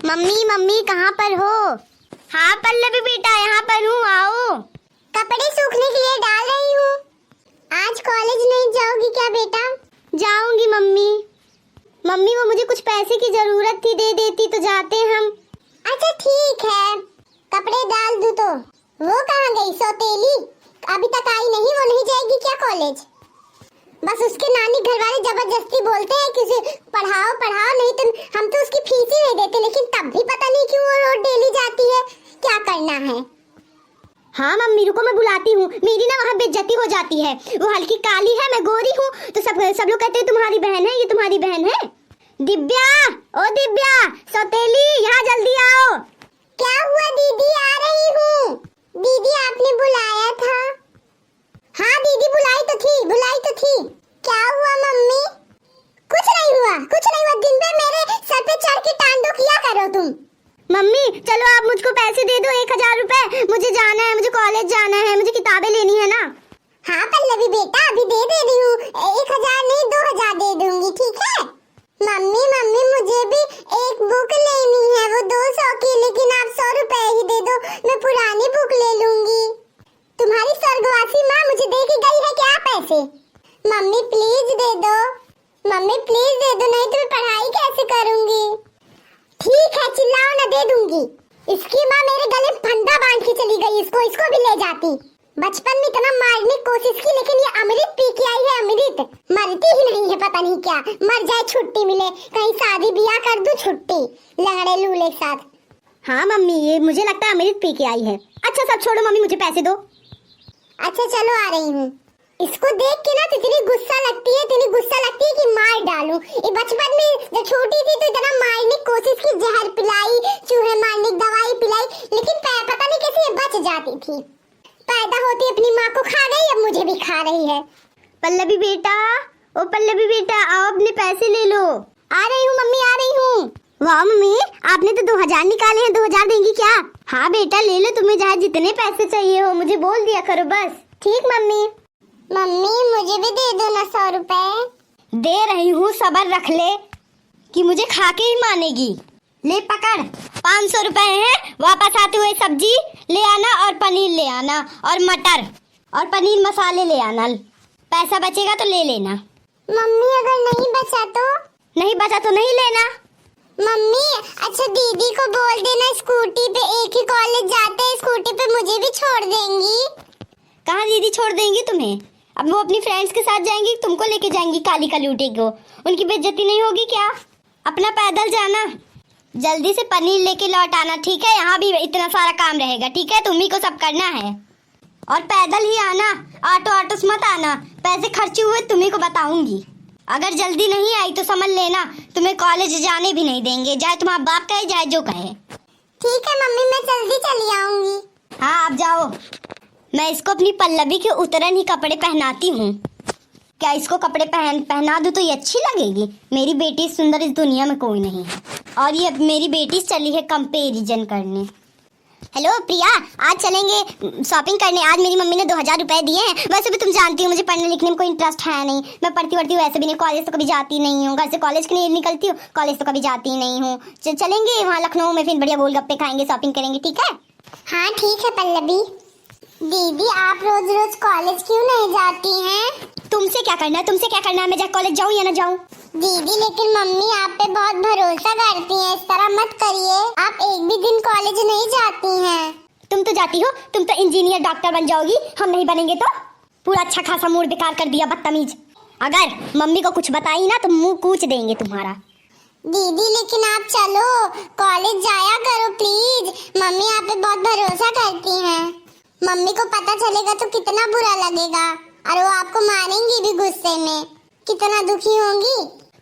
Mummy mummy कहाँ पर हो? हाँ पल्लवी बेटा यहाँ पर हूँ, आओ। कपड़े सूखने के लिए डाल रही हूँ। आज कॉलेज नहीं जाओगी क्या बेटा? जाऊंगी मम्मी। मम्मी वो मुझे कुछ पैसे की जरूरत थी, दे देती तो जाते हम। अच्छा ठीक है, कपड़े डाल दूँ तो। वो कहाँ गई सौतेली? अभी तक आई नहीं, वो नहीं जाएगी क्या कॉलेज? बस उसके नानी घर वाले जबरदस्ती बोलते हैं कि उसे पढ़ाओ पढ़ाओ, नहीं तो हम तो उसकी फीस ही नहीं देते, लेकिन तब भी पता नहीं क्यों वो रोज डेली जाती है। क्या करना है? हाँ मम्मी रुको, मैं बुलाती हूँ। मेरी ना वहाँ बेइज्जती हो जाती है। वो हल्की काली है, मैं गोरी हूँ, तो सब लोग कहते हैं तुम्हारी बहन है, ये तुम्हारी बहन है। दिव्या, ओ दिव्या, सौतेली, यहाँ जल्दी आओ। क्या हुआ दीदी? आ रही हूँ। दीदी आपने बुलाया था? हाँ दीदी बुलाई तो थी। क्या हुआ मम्मी? कुछ नहीं हुआ। दिन भर मेरे सर पे चढ़ के टांडो किया करो तुम। मम्मी चलो आप मुझको पैसे दे दो, 1000 रुपए। मुझे जाना है, मुझे कॉलेज जाना है, मुझे किताबें लेनी है ना। हाँ पल्लवी बेटा अभी दे रही हूँ, 1000 नहीं 2000 दे दूंगी, ठीक है? मम्मी मुझे भी एक बुक लेनी है, वो 200 की, लेकिन आप 100 रुपए ही दे दो, मैं पुरानी बुक ले लूंगी। तुम्हारी स्वर्गवासी माँ मुझे दे के गई है क्या पैसे? मम्मी प्लीज दे दो, नहीं तो मैं पढ़ाई कैसे करूंगी? ठीक है चिल्लाओ ना, दे दूंगी। इसकी माँ मेरे गले में फंदा बांध के चली गई, इसको भी ले जाती। बचपन में इतना मारने की कोशिश की, लेकिन ये अमृत पी के आई है, अमृत। मरती ही नहीं है, पता नहीं क्या, मर जाए छुट्टी मिले, कहीं शादी ब्याह कर दूं, छुट्टी लंगड़े लूले के साथ। हाँ मम्मी ये मुझे लगता है अमृत पी के आई है। अच्छा सब छोड़ो मम्मी, मुझे पैसे दो। अच्छा चलो आ रही हूँ। इसको देख के ना तो इतनी गुस्सा लगती है कि मार डालूं। ये बचपन में जब छोटी थी तो इतना मारने की कोशिश की, जहर पिलाई, चूहे मारने की दवाई पिलाई, लेकिन पता नहीं कैसे ये बच जाती थी। पैदा होती अपनी माँ को खा गई, अब मुझे भी खा रही है। पल्लवी बेटा, ओ पल्लवी बेटा आओ, अपने पैसे ले लो। आ रही हूँ मम्मी, आ रही हूँ। वाह मम्मी आपने तो 2000 निकाले हैं, 2000 देंगी क्या? हाँ बेटा ले लो, तुम्हें जहाँ जितने पैसे चाहिए हो मुझे बोल दिया करो बस। ठीक मम्मी। मुझे भी दे दो ना 100 रुपए। दे रही हूँ, सब्र रख ले कि मुझे खा के ही मानेगी। ले पकड़, 500 रुपए हैं, वापस आते हुए सब्जी ले आना और पनीर ले आना और मटर और पनीर मसाले ले आना। पैसा बचेगा तो ले लेना। मम्मी अगर नहीं बचा तो नहीं लेना। मम्मी अच्छा दीदी को बोल देना स्कूटी पे, एक ही कॉलेज जाते हैं, स्कूटी पे मुझे भी छोड़ देंगी। कहाँ दीदी छोड़ देंगी तुम्हें? अब वो अपनी फ्रेंड्स के साथ जाएंगी, तुमको लेके जाएंगी काली कलूटी को। उनकी बेइज्जती नहीं होगी क्या? अपना पैदल जाना, जल्दी से पनीर लेके लौट आना, ठीक है? यहाँ भी इतना सारा काम रहेगा, ठीक है? तुम्ही को सब करना है और पैदल ही आना, ऑटो से मत आना। पैसे खर्चे हुए तुम्ही को बताऊंगी। अगर जल्दी नहीं आई तो समझ लेना तुम्हें कॉलेज जाने भी नहीं देंगे, चाहे तुम्हारा बाप कहे चाहे जो कहे। ठीक है मम्मी मैं जल्दी चली आऊंगी। हाँ आप जाओ। मैं इसको अपनी पल्लवी के उतरन ही कपड़े पहनाती हूँ। क्या इसको कपड़े पहना दूँ तो ये अच्छी लगेगी? मेरी बेटी सुंदर इस दुनिया में कोई नहीं है। और ये मेरी बेटी चली है कंपैरिजन करने। हेलो प्रिया, आज चलेंगे शॉपिंग करने। आज मेरी मम्मी ने 2000 रुपए दिए हैं। वैसे भी तुम जानती हो मुझे पढ़ने लिखने में कोई इंटरेस्ट है नहीं, मैं पढ़ती हूँ वैसे भी नहीं, कॉलेज तो कभी जाती नहीं हूँ, घर से कॉलेज के लिए निकलती हूँ, कॉलेज तो कभी जाती नहीं हूँ। चलेंगे वहाँ लखनऊ में, फिर बढ़िया गोलगप्पे खाएंगे, शॉपिंग करेंगे, ठीक है? हाँ ठीक है पल्लवी। दीदी आप रोज रोज कॉलेज क्यों नहीं जाती हैं? तुमसे क्या करना है, मैं कॉलेज जाऊँ या ना जाऊँ? दीदी लेकिन मम्मी आप पे बहुत भरोसा करती हैं, इस तरह मत करिए। आप एक भी दिन कॉलेज नहीं जाती हैं। तुम तो जाती हो, तुम तो इंजीनियर डॉक्टर बन जाओगी, हम नहीं बनेंगे तो? पूरा अच्छा खासा मूड बेकार कर दिया, बदतमीज। अगर मम्मी को कुछ बताई ना तो मुंह कूच देंगे तुम्हारा। दीदी लेकिन आप चलो, कॉलेज जाया करो प्लीज, मम्मी आप पे बहुत भरोसा करती हैं। मम्मी को पता चलेगा तो कितना बुरा लगेगा, और वो आपको मारेंगी भी गुस्से में, कितना दुखी होंगी।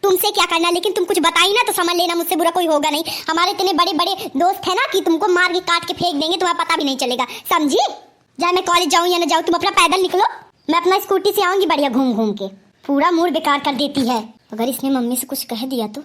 तुमसे क्या करना, लेकिन तुम कुछ बताई ना तो समझ लेना मुझसे बुरा कोई होगा नहीं। हमारे इतने बड़े बड़े दोस्त है ना कि तुमको मार के काट के फेंक देंगे, तुम्हें पता भी नहीं चलेगा, समझी? चाहे मैं कॉलेज जाऊँ या ना जाऊँ, तुम अपना पैदल निकलो, मैं अपना स्कूटी से आऊंगी बढ़िया घूम घूम के। पूरा मूड बेकार कर देती है। अगर इसने मम्मी से कुछ कह दिया तो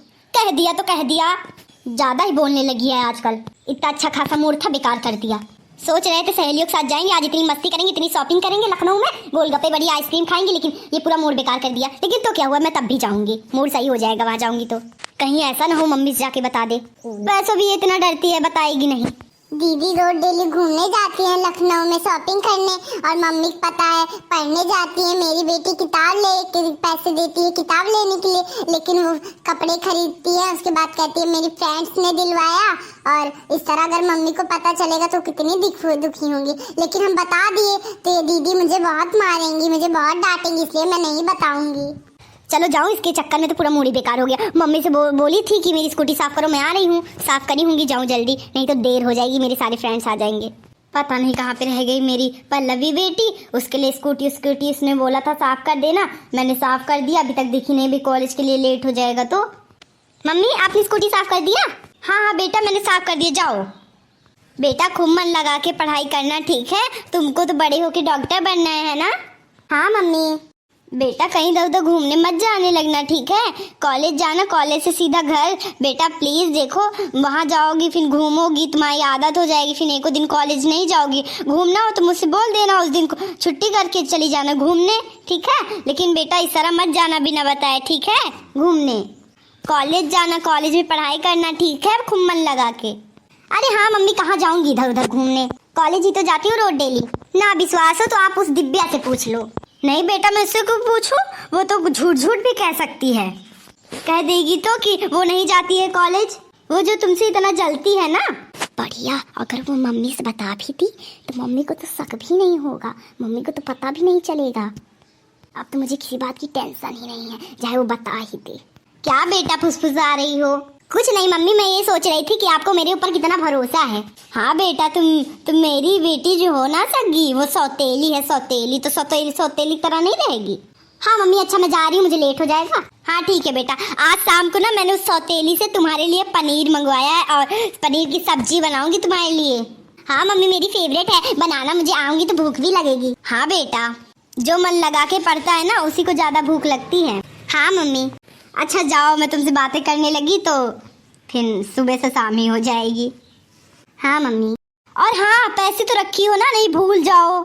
ज्यादा ही बोलने लगी है आजकल। इतना अच्छा खासा मूड था, बेकार कर दिया। सोच रहे थे सहेलियों के साथ जाएंगे, आज इतनी मस्ती करेंगे, इतनी शॉपिंग करेंगे लखनऊ में, गोलगप्पे बढ़िया आइसक्रीम खाएंगे, लेकिन ये पूरा मूड बेकार कर दिया। लेकिन तो क्या हुआ, मैं तब भी जाऊंगी, मूड सही हो जाएगा वहां जाऊंगी तो। कहीं ऐसा ना हो मम्मी से जाके बता दे। वैसे भी इतना डरती है, बताएगी नहीं। दीदी रोज डेली घूमने जाती है लखनऊ में शॉपिंग करने, और मम्मी को पता है पढ़ने जाती है। मेरी बेटी किताब ले के पैसे देती है किताब लेने के लिए, लेकिन वो कपड़े खरीदती है, उसके बाद कहती है मेरी फ्रेंड्स ने दिलवाया। और इस तरह अगर मम्मी को पता चलेगा तो कितनी दुखी होंगी। लेकिन हम बता दिए तो ये दीदी मुझे बहुत मारेंगी, मुझे बहुत डांटेंगी, इसलिए मैं नहीं बताऊंगी। चलो जाओ, इसके चक्कर में तो पूरा मूड ही बेकार हो गया। मम्मी से बोली थी कि मेरी स्कूटी साफ करो, मैं आ रही हूँ, साफ करी होंगी, जाऊँ जल्दी, नहीं तो देर हो जाएगी, मेरे सारे फ्रेंड्स आ जाएंगे। पता नहीं कहाँ पे रह गई मेरी पल्लवी बेटी। उसके लिए स्कूटी उसने बोला था साफ कर देना, मैंने साफ कर दिया, अभी तक दिखी नहीं, भी कॉलेज के लिए लेट हो जाएगा तो। मम्मी आपने स्कूटी साफ कर दिया? हाँ बेटा मैंने साफ कर दिया। जाओ बेटा खूब मन लगा के पढ़ाई करना, ठीक है? तुमको तो बड़े होके डॉक्टर बनना है ना? हाँ मम्मी। बेटा कहीं इधर उधर घूमने मत जाने लगना, ठीक है? कॉलेज जाना, कॉलेज से सीधा घर। बेटा प्लीज देखो, वहाँ जाओगी फिर घूमोगी, तुम्हारी आदत हो जाएगी, फिर एक दिन कॉलेज नहीं जाओगी। घूमना हो तो मुझसे बोल देना, उस दिन छुट्टी करके चली जाना घूमने, ठीक है? लेकिन बेटा इस तरह मत जाना बिना बताए, ठीक है? घूमने कॉलेज जाना, कॉलेज में पढ़ाई करना, ठीक है? खूब मन लगा के। अरे हाँ मम्मी, कहाँ जाऊंगी इधर उधर घूमने, कॉलेज ही तो जाती हूँ रोज डेली। ना विश्वास हो तो आप उस दिव्या से पूछ लो। नहीं बेटा मैं उससे क्यों पूछूं, वो तो झूठ भी कह सकती है, कह देगी तो कि वो नहीं जाती है कॉलेज, वो जो तुमसे इतना जलती है ना। बढ़िया, अगर वो मम्मी से बता भी दी तो मम्मी को तो शक भी नहीं होगा, मम्मी को तो पता भी नहीं चलेगा। अब तो मुझे किसी बात की टेंशन ही नहीं है, चाहे वो बता ही दे। क्या बेटा फुसफुसा रही हो? कुछ नहीं मम्मी, मैं ये सोच रही थी कि आपको मेरे ऊपर कितना भरोसा है। हाँ बेटा, तुम मेरी बेटी जो हो ना सगी, वो सौतेली है, सौतेली तो सौतेली तरह नहीं रहेगी। हाँ मम्मी अच्छा मैं जा रही हूँ, मुझे लेट हो जाएगा। हाँ ठीक है बेटा, आज शाम को ना मैंने उस सौतेली से तुम्हारे लिए पनीर मंगवाया है और पनीर की सब्जी बनाऊंगी तुम्हारे लिए। हाँ मम्मी मेरी फेवरेट है, बनाना, मुझे आऊंगी तो भूख भी लगेगी। हाँ बेटा, जो मन लगा के पढ़ता है ना उसी को ज्यादा भूख लगती है। हाँ मम्मी। अच्छा जाओ, मैं तुमसे बातें करने लगी तो फिर सुबह से शाम ही हो जाएगी। हाँ मम्मी। और हाँ पैसे तो रखी हो ना, नहीं भूल जाओ।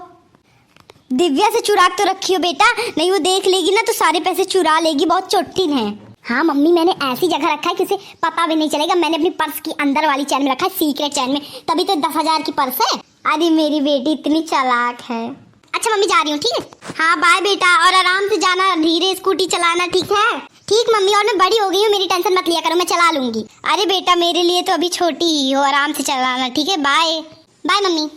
दिव्या से चुरा तो रखी हो बेटा, नहीं वो देख लेगी ना तो सारे पैसे चुरा लेगी, बहुत चोटिल है। हाँ मम्मी मैंने ऐसी जगह रखा है कि उसे पता भी नहीं चलेगा, मैंने अपनी पर्स की अंदर वाली चैन में रखा है, सीक्रेट चैन में, तभी तो 10,000 की पर्स है। अरे मेरी बेटी इतनी चालाक है। अच्छा मम्मी जा रही हूँ, ठीक है? हाँ बाय बेटा, और आराम से जाना, धीरे स्कूटी चलाना, ठीक है? ठीक मम्मी, और मैं बड़ी हो गई हूँ, मेरी टेंशन मत लिया करो, मैं चला लूंगी। अरे बेटा मेरे लिए तो अभी छोटी ही हो, आराम से चलाना, ठीक है? Bye bye mummy.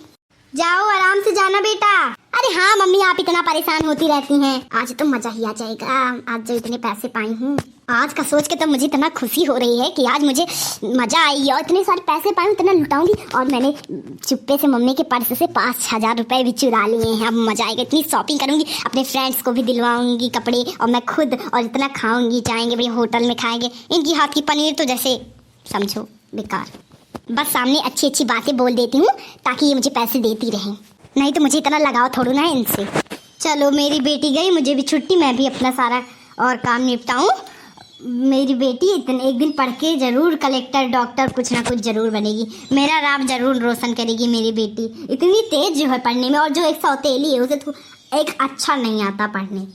जाओ आराम से जाना बेटा। अरे हाँ मम्मी, आप इतना परेशान होती रहती हैं। आज तो मजा ही आ जाएगा, आज जो इतने पैसे पाई हूँ, आज का सोच के तो मुझे इतना खुशी हो रही है कि आज मुझे मजा आई, और इतने सारे पैसे पाए इतना लुटाऊंगी। और मैंने चुप्पे से मम्मी के पर्स से 5,000 रुपए भी चुरा लिए हैं। अब मजा आएगा, इतनी शॉपिंग करूंगी, अपने फ्रेंड्स को भी दिलवाऊंगी कपड़े, और मैं खुद, और इतना खाऊंगी, जाएंगे भाई होटल में खाएंगे। इनकी हाथ की पनीर तो जैसे समझो बेकार। बस सामने अच्छी अच्छी बातें बोल देती हूँ ताकि ये मुझे पैसे देती रहे, नहीं तो मुझे इतना लगाव थोड़ा ना है इनसे। चलो मेरी बेटी गई, मुझे भी छुट्टी, मैं भी अपना सारा और काम निपटाऊँ। मेरी बेटी एक दिन पढ़ के जरूर कलेक्टर, डॉक्टर, कुछ ना कुछ जरूर बनेगी, मेरा नाम जरूर रोशन करेगी मेरी बेटी। इतनी तेज जो है पढ़ने में, और जो एक सौतेली है उसे तो एक अच्छा नहीं आता पढ़ने।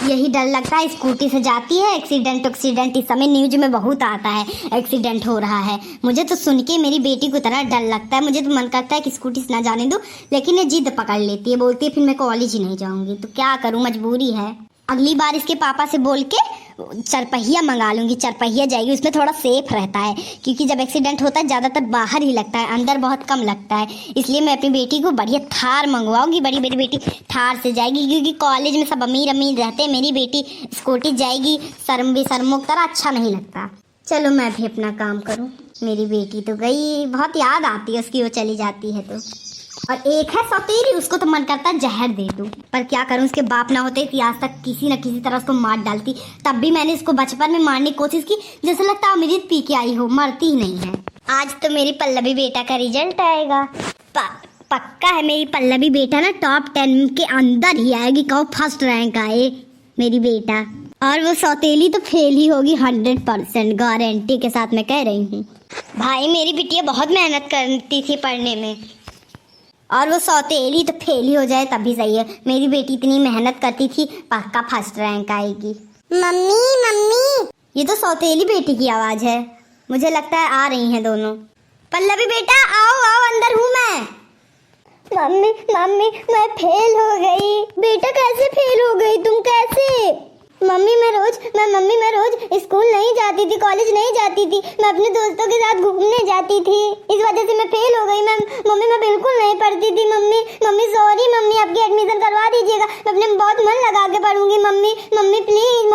यही डर लगता है, स्कूटी से जाती है, एक्सीडेंट इस समय न्यूज में बहुत आता है, एक्सीडेंट हो रहा है। मुझे तो सुन के मेरी बेटी को इतना डर लगता है, मुझे तो मन करता है कि स्कूटी से ना जाने दो, लेकिन ये जिद पकड़ लेती है, बोलती है फिर मैं कॉलेज ही नहीं जाऊंगी। तो क्या करूं, मजबूरी है। अगली बार इसके पापा से बोल के चरपहिया मंगा लूंगी, चरपहिया जाएगी, उसमें थोड़ा सेफ रहता है, क्योंकि जब एक्सीडेंट होता है ज़्यादातर बाहर ही लगता है, अंदर बहुत कम लगता है। इसलिए मैं अपनी बेटी को बढ़िया थार मंगवाऊंगी, बड़ी मेरी बेटी थार से जाएगी, क्योंकि कॉलेज में सब अमीर अमीर रहते हैं, मेरी बेटी स्कूटी जाएगी, शर्मों तरह अच्छा नहीं लगता। चलो मैं भी अपना काम करूँ, मेरी बेटी तो गई, बहुत याद आती है उसकी, वो चली जाती है तो। और एक है सौतेली, उसको तो मन करता है जहर दे दूं, पर क्या करूं, उसके बाप ना होते कि आज तक किसी न किसी तरह उसको मार डालती। तब भी मैंने इसको बचपन में मारने की कोशिश की, जैसे लगता अमृत पी के आई हो, मरती ही नहीं है। आज तो मेरी पल्लवी बेटा का रिजल्ट आएगा, पक्का है मेरी पल्लवी बेटा ना टॉप 10 के अंदर ही आएगी, कहो फर्स्ट रैंक आए मेरी बेटा। और वो सौतेली तो फेल ही होगी 100% गारंटी के साथ मैं कह रही हूँ। भाई मेरी बिटिया बहुत मेहनत करती थी पढ़ने में, और वो सौतेली तो फेल ही हो जाए तब भी सही है, मेरी बेटी इतनी मेहनत करती थी, पक्का फर्स्ट रैंक आएगी। मम्मी ये तो सौतेली बेटी की आवाज है, मुझे लगता है आ रही हैं दोनों। पल्लवी बेटा आओ आओ, अंदर हूँ मैं। मम्मी मम्मी मैं फेल हो गई। बेटा कैसे फेल हो गई तुम, कैसे? मम्मी मैं रोज स्कूल नहीं जाती थी, कॉलेज नहीं जाती थी, मैं अपने दोस्तों के साथ घूमने जाती थी, इस वजह से मैं फेल हो गई। मम्मी मैं बिल्कुल नहीं पढ़ती थी। मम्मी सॉरी मम्मी, आपकी एडमिशन करवा दीजिएगा, मैं अपने बहुत मन लगा के पढ़ूंगी। Mummy please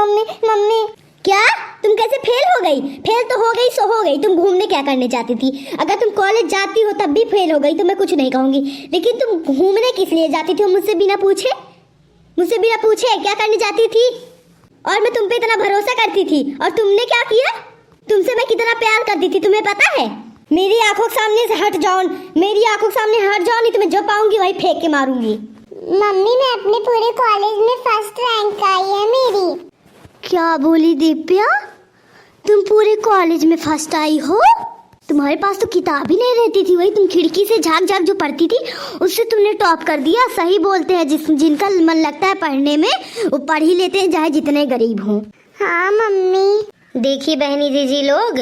mummy. क्या तुम कैसे फेल हो गई? फेल तो हो गई सो हो गई, तुम घूमने क्या करने जाती थी? अगर तुम कॉलेज जाती हो तब भी फेल हो गई तो मैं कुछ नहीं कहूंगी, लेकिन तुम घूमने किस लिए जाती थी मुझसे बिना पूछे क्या करने जाती थी? और मैं तुम पे इतना भरोसा करती थी और तुमने क्या किया? तुमसे मैं कितना प्यार करती थी तुम्हें पता है? मेरी आंखों के सामने से हट जाओ, नहीं तो मैं जो पाऊंगी वही फेंक के मारूंगी। मम्मी मैं अपने पूरे कॉलेज में फर्स्ट रैंक आई है मेरी। क्या बोली दिव्या, तुम पूरे कॉलेज में फर्स्ट आई हो? तुम्हारे पास तो किताब ही नहीं रहती थी, वही तुम खिड़की से झांक जो पढ़ती थी उससे तुमने टॉप कर दिया। सही बोलते हैं, जिनका मन लगता है पढ़ने में वो पढ़ ही लेते हैं, चाहे जितने गरीब हों। हाँ मम्मी। देखिए बहनी दीदी लोग,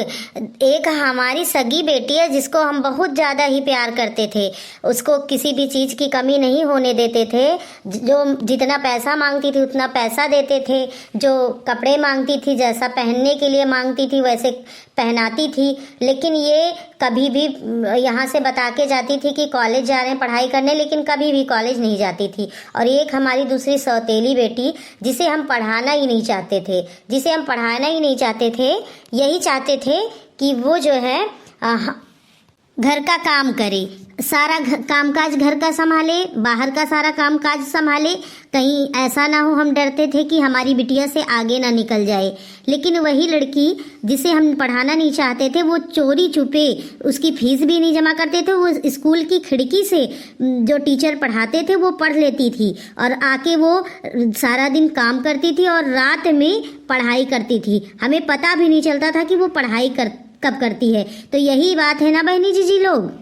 एक हमारी सगी बेटी है जिसको हम बहुत ज़्यादा ही प्यार करते थे, उसको किसी भी चीज़ की कमी नहीं होने देते थे, जो जितना पैसा मांगती थी उतना पैसा देते थे, जो कपड़े मांगती थी जैसा पहनने के लिए मांगती थी वैसे पहनाती थी। लेकिन ये कभी भी यहाँ से बता के जाती थी कि कॉलेज जा रहे हैं पढ़ाई करने, लेकिन कभी भी कॉलेज नहीं जाती थी। और एक हमारी दूसरी सौतेली बेटी जिसे हम पढ़ाना ही नहीं चाहते थे, यही चाहते थे कि वो जो है घर का काम करे, सारा कामकाज घर का संभाले, बाहर का सारा कामकाज संभाले, कहीं ऐसा ना हो हम डरते थे कि हमारी बिटिया से आगे ना निकल जाए। लेकिन वही लड़की जिसे हम पढ़ाना नहीं चाहते थे वो चोरी छुपे उसकी फीस भी नहीं जमा करते थे, वो स्कूल की खिड़की से जो टीचर पढ़ाते थे वो पढ़ लेती थी और आके वो सारा दिन काम करती थी और रात में पढ़ाई करती थी। हमें पता भी नहीं चलता था कि वो पढ़ाई कब करती है। तो यही बात है ना बहनी जी लोग,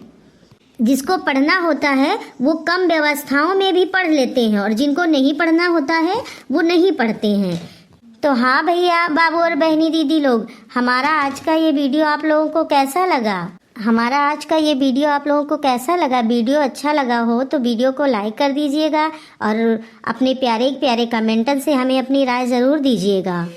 जिसको पढ़ना होता है वो कम व्यवस्थाओं में भी पढ़ लेते हैं और जिनको नहीं पढ़ना होता है वो नहीं पढ़ते हैं। तो हाँ भैया बाबू और बहनी दीदी लोग, हमारा आज का ये वीडियो आप लोगों को कैसा लगा? वीडियो अच्छा लगा हो तो वीडियो को लाइक कर दीजिएगा और अपने प्यारे प्यारे कमेंट से हमें अपनी राय ज़रूर दीजिएगा।